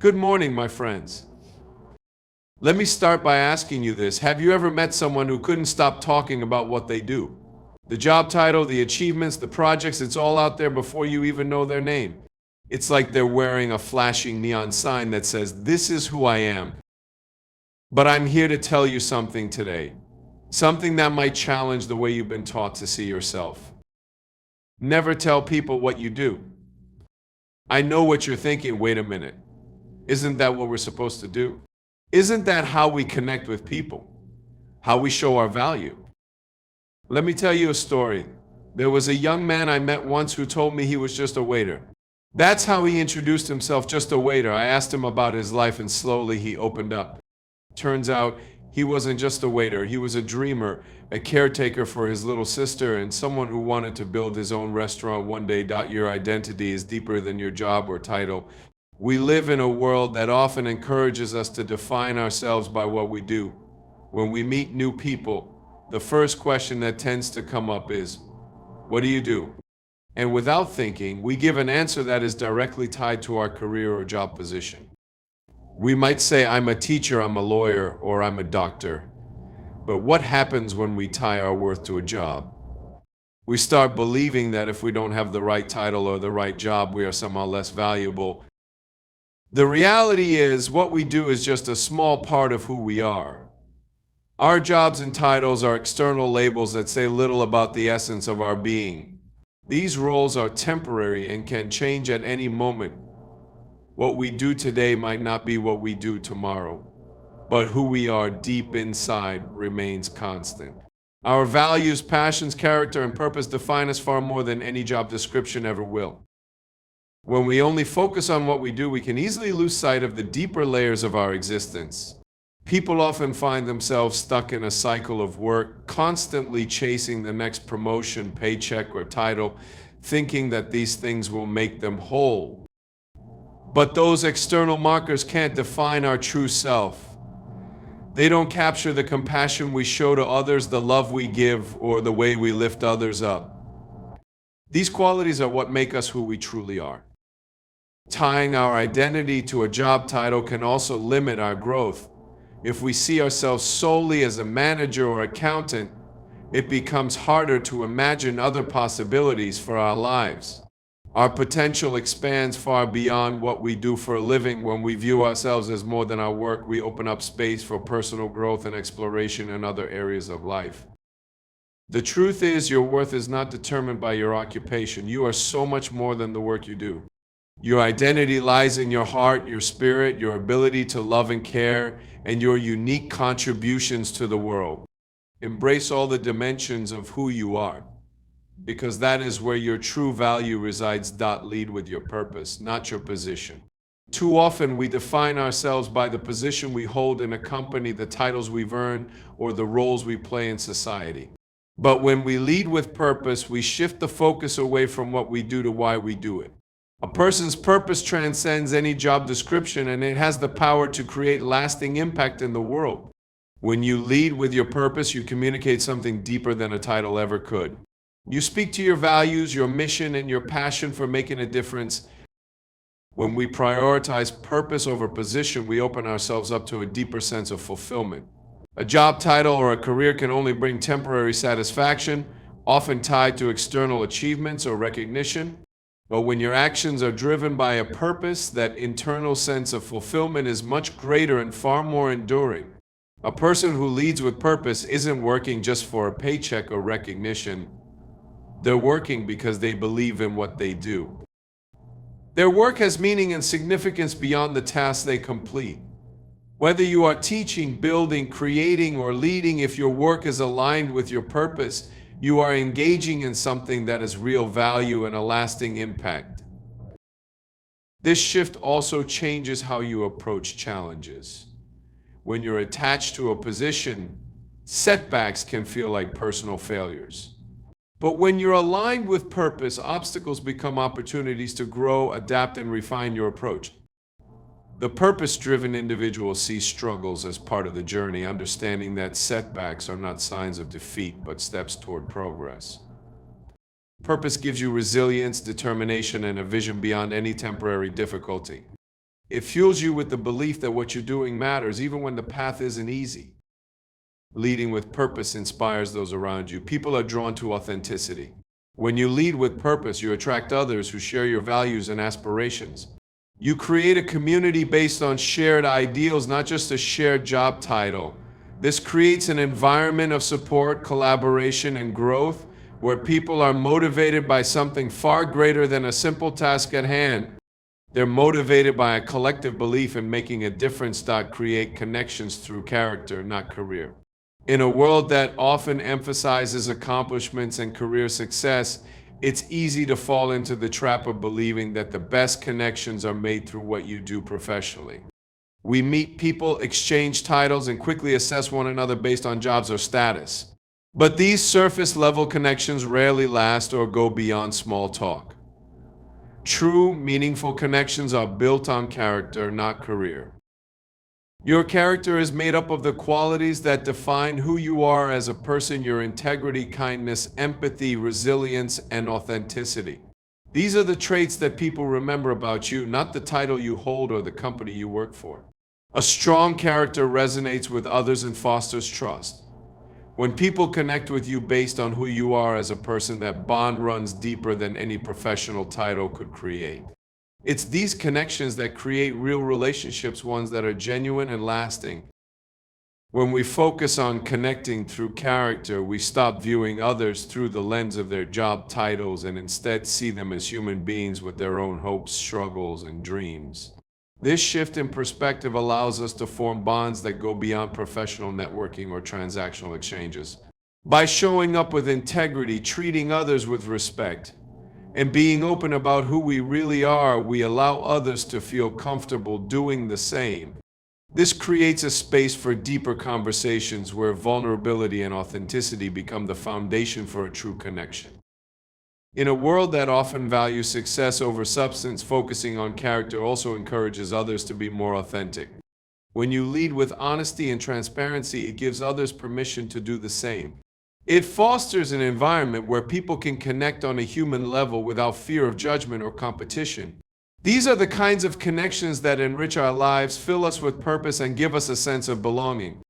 Good morning, my friends. Let me start by asking you this. Have you ever met someone who couldn't stop talking about what they do? The job title, the achievements, the projects, it's all out there before you even know their name. It's like they're wearing a flashing neon sign that says, "This is who I am." But I'm here to tell you something today. Something that might challenge the way you've been taught to see yourself. Never tell people what you do. I know what you're thinking. Wait a minute. Isn't that what we're supposed to do? Isn't that how we connect with people? How we show our value? Let me tell you a story. There was a young man I met once who told me he was just a waiter. That's how he introduced himself, just a waiter. I asked him about his life and slowly he opened up. Turns out he wasn't just a waiter, he was a dreamer, a caretaker for his little sister, and someone who wanted to build his own restaurant one day. Your identity is deeper than your job or title. We live in a world that often encourages us to define ourselves by what we do. When we meet new people, the first question that tends to come up is, "What do you do?" And without thinking, we give an answer that is directly tied to our career or job position. We might say, "I'm a teacher, I'm a lawyer, or I'm a doctor." But what happens when we tie our worth to a job? We start believing that if we don't have the right title or the right job, we are somehow less valuable. The reality is, what we do is just a small part of who we are. Our jobs and titles are external labels that say little about the essence of our being. These roles are temporary and can change at any moment. What we do today might not be what we do tomorrow, but who we are deep inside remains constant. Our values, passions, character, and purpose define us far more than any job description ever will. When we only focus on what we do, we can easily lose sight of the deeper layers of our existence. People often find themselves stuck in a cycle of work, constantly chasing the next promotion, paycheck, or title, thinking that these things will make them whole. But those external markers can't define our true self. They don't capture the compassion we show to others, the love we give, or the way we lift others up. These qualities are what make us who we truly are. Tying our identity to a job title can also limit our growth. If we see ourselves solely as a manager or accountant, it becomes harder to imagine other possibilities for our lives. Our potential expands far beyond what we do for a living. When we view ourselves as more than our work, we open up space for personal growth and exploration in other areas of life. The truth is, your worth is not determined by your occupation. You are so much more than the work you do. Your identity lies in your heart, your spirit, your ability to love and care, and your unique contributions to the world. Embrace all the dimensions of who you are, because that is where your true value resides. Lead with your purpose, not your position. Too often we define ourselves by the position we hold in a company, the titles we've earned, or the roles we play in society. But when we lead with purpose, we shift the focus away from what we do to why we do it. A person's purpose transcends any job description, and it has the power to create lasting impact in the world. When you lead with your purpose, you communicate something deeper than a title ever could. You speak to your values, your mission, and your passion for making a difference. When we prioritize purpose over position, we open ourselves up to a deeper sense of fulfillment. A job title or a career can only bring temporary satisfaction, often tied to external achievements or recognition. But when your actions are driven by a purpose, that internal sense of fulfillment is much greater and far more enduring. A person who leads with purpose isn't working just for a paycheck or recognition. They're working because they believe in what they do. Their work has meaning and significance beyond the tasks they complete. Whether you are teaching, building, creating, or leading, if your work is aligned with your purpose, you are engaging in something that has real value and a lasting impact. This shift also changes how you approach challenges. When you're attached to a position, setbacks can feel like personal failures. But when you're aligned with purpose, obstacles become opportunities to grow, adapt, and refine your approach. The purpose-driven individual sees struggles as part of the journey, understanding that setbacks are not signs of defeat, but steps toward progress. Purpose gives you resilience, determination, and a vision beyond any temporary difficulty. It fuels you with the belief that what you're doing matters, even when the path isn't easy. Leading with purpose inspires those around you. People are drawn to authenticity. When you lead with purpose, you attract others who share your values and aspirations. You create a community based on shared ideals, not just a shared job title. This creates an environment of support, collaboration, and growth where people are motivated by something far greater than a simple task at hand. They're motivated by a collective belief in making a difference that create connections through character, not career. In a world that often emphasizes accomplishments and career success, it's easy to fall into the trap of believing that the best connections are made through what you do professionally. We meet people, exchange titles, and quickly assess one another based on jobs or status. But these surface-level connections rarely last or go beyond small talk. True, meaningful connections are built on character, not career. Your character is made up of the qualities that define who you are as a person: your integrity, kindness, empathy, resilience, and authenticity. These are the traits that people remember about you, not the title you hold or the company you work for. A strong character resonates with others and fosters trust. When people connect with you based on who you are as a person, that bond runs deeper than any professional title could create. It's these connections that create real relationships, ones that are genuine and lasting. When we focus on connecting through character, we stop viewing others through the lens of their job titles and instead see them as human beings with their own hopes, struggles, and dreams. This shift in perspective allows us to form bonds that go beyond professional networking or transactional exchanges. By showing up with integrity, treating others with respect, and being open about who we really are, we allow others to feel comfortable doing the same. This creates a space for deeper conversations where vulnerability and authenticity become the foundation for a true connection. In a world that often values success over substance, focusing on character also encourages others to be more authentic. When you lead with honesty and transparency, it gives others permission to do the same. It fosters an environment where people can connect on a human level without fear of judgment or competition. These are the kinds of connections that enrich our lives, fill us with purpose, and give us a sense of belonging.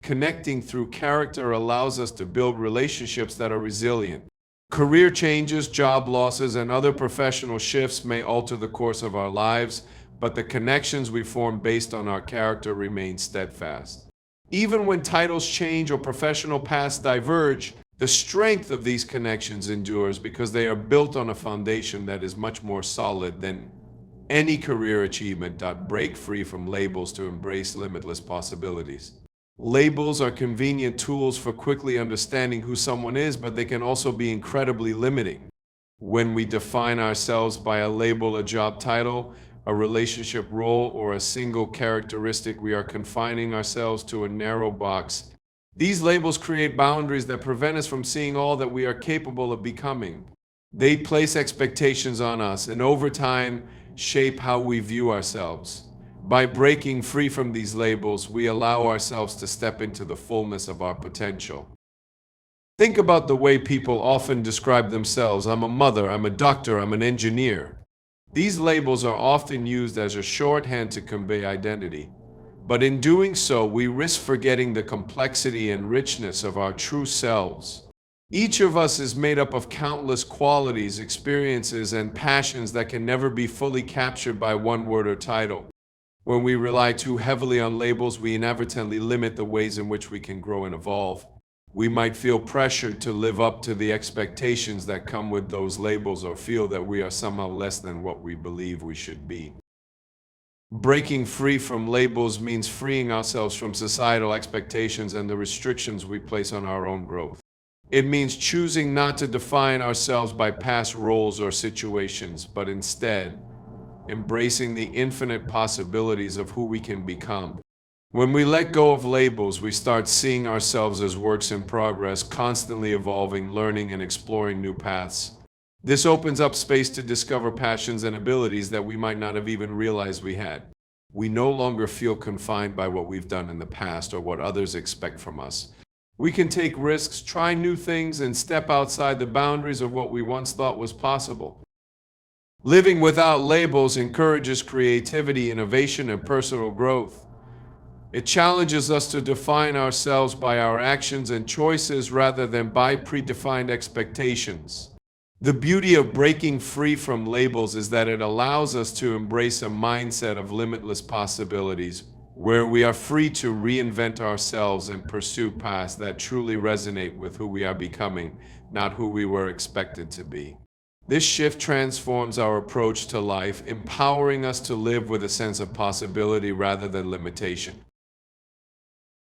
Connecting through character allows us to build relationships that are resilient. Career changes, job losses, and other professional shifts may alter the course of our lives, but the connections we form based on our character remain steadfast. Even when titles change or professional paths diverge, the strength of these connections endures because they are built on a foundation that is much more solid than any career achievement. Break free from labels to embrace limitless possibilities. Labels are convenient tools for quickly understanding who someone is, but they can also be incredibly limiting. When we define ourselves by a label, a job title, a relationship role, or a single characteristic, we are confining ourselves to a narrow box. These labels create boundaries that prevent us from seeing all that we are capable of becoming. They place expectations on us and over time shape how we view ourselves. By breaking free from these labels, we allow ourselves to step into the fullness of our potential. Think about the way people often describe themselves. I'm a mother, I'm a doctor, I'm an engineer. These labels are often used as a shorthand to convey identity. But in doing so, we risk forgetting the complexity and richness of our true selves. Each of us is made up of countless qualities, experiences, and passions that can never be fully captured by one word or title. When we rely too heavily on labels, we inadvertently limit the ways in which we can grow and evolve. We might feel pressured to live up to the expectations that come with those labels, or feel that we are somehow less than what we believe we should be. Breaking free from labels means freeing ourselves from societal expectations and the restrictions we place on our own growth. It means choosing not to define ourselves by past roles or situations, but instead embracing the infinite possibilities of who we can become. When we let go of labels, we start seeing ourselves as works in progress, constantly evolving, learning, and exploring new paths. This opens up space to discover passions and abilities that we might not have even realized we had. We no longer feel confined by what we've done in the past or what others expect from us. We can take risks, try new things, and step outside the boundaries of what we once thought was possible. Living without labels encourages creativity, innovation, and personal growth. It challenges us to define ourselves by our actions and choices rather than by predefined expectations. The beauty of breaking free from labels is that it allows us to embrace a mindset of limitless possibilities, where we are free to reinvent ourselves and pursue paths that truly resonate with who we are becoming, not who we were expected to be. This shift transforms our approach to life, empowering us to live with a sense of possibility rather than limitation.